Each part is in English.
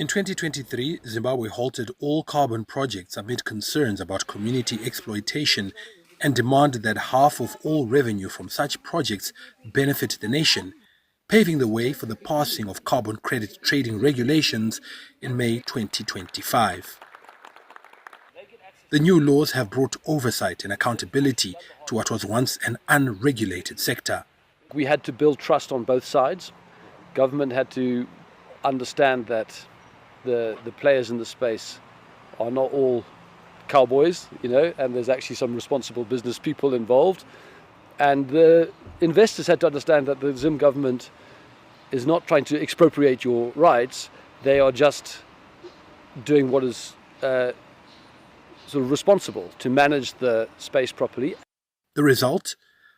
2023, Zimbabwe halted all carbon projects amid concerns about community exploitation and demanded that half of all revenue from such projects benefit the nation, paving the way for the passing of carbon credit trading regulations in May 2025. The new laws have brought oversight and accountability to what was once an unregulated sector. We had to build trust on both sides. Government had to understand that the players in the space are not all cowboys, and there's actually some responsible business people involved. And the investors had to understand that the Zim government is not trying to expropriate your rights. They are just doing what is sort of responsible to manage the space properly. The result?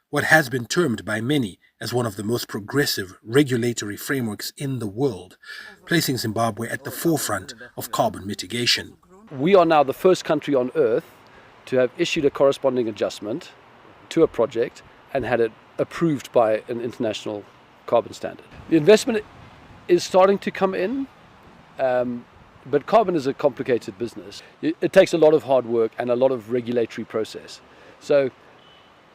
What has been termed by many as one of the most progressive regulatory frameworks in the world, placing Zimbabwe at the forefront of carbon mitigation. We are now the first country on earth to have issued a corresponding adjustment to a project and had it approved by an international carbon standard. The investment is starting to come in, but carbon is a complicated business. It takes a lot of hard work and a lot of regulatory process. So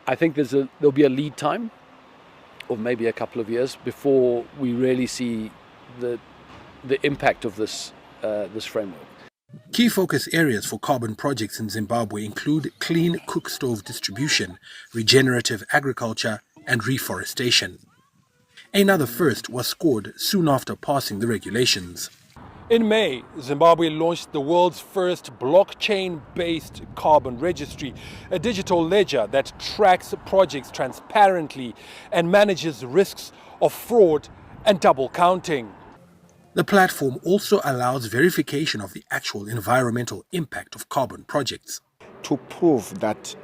I think there'll be a lead time of maybe a couple of years before we really see the impact of this framework. Key focus areas for carbon projects in Zimbabwe include clean cook stove distribution, regenerative agriculture, and reforestation. Another first was scored soon after passing the regulations. In May, Zimbabwe launched the world's first blockchain-based carbon registry, a digital ledger that tracks projects transparently and manages risks of fraud and double counting. The platform also allows verification of the actual environmental impact of carbon projects. To prove that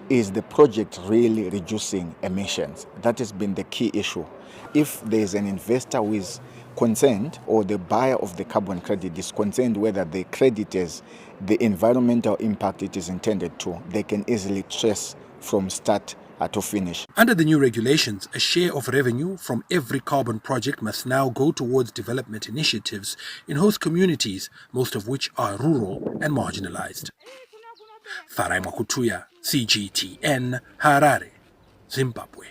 is the project really reducing emissions? That has been the key issue. If there is an investor who is concerned, or the buyer of the carbon credit is concerned whether the credit is the environmental impact it is intended to, they can easily trace from start to finish. Under the new regulations, a share of revenue from every carbon project must now go towards development initiatives in host communities, most of which are rural and marginalized. Farai Makutuya, CGTN, Harare, Zimbabwe.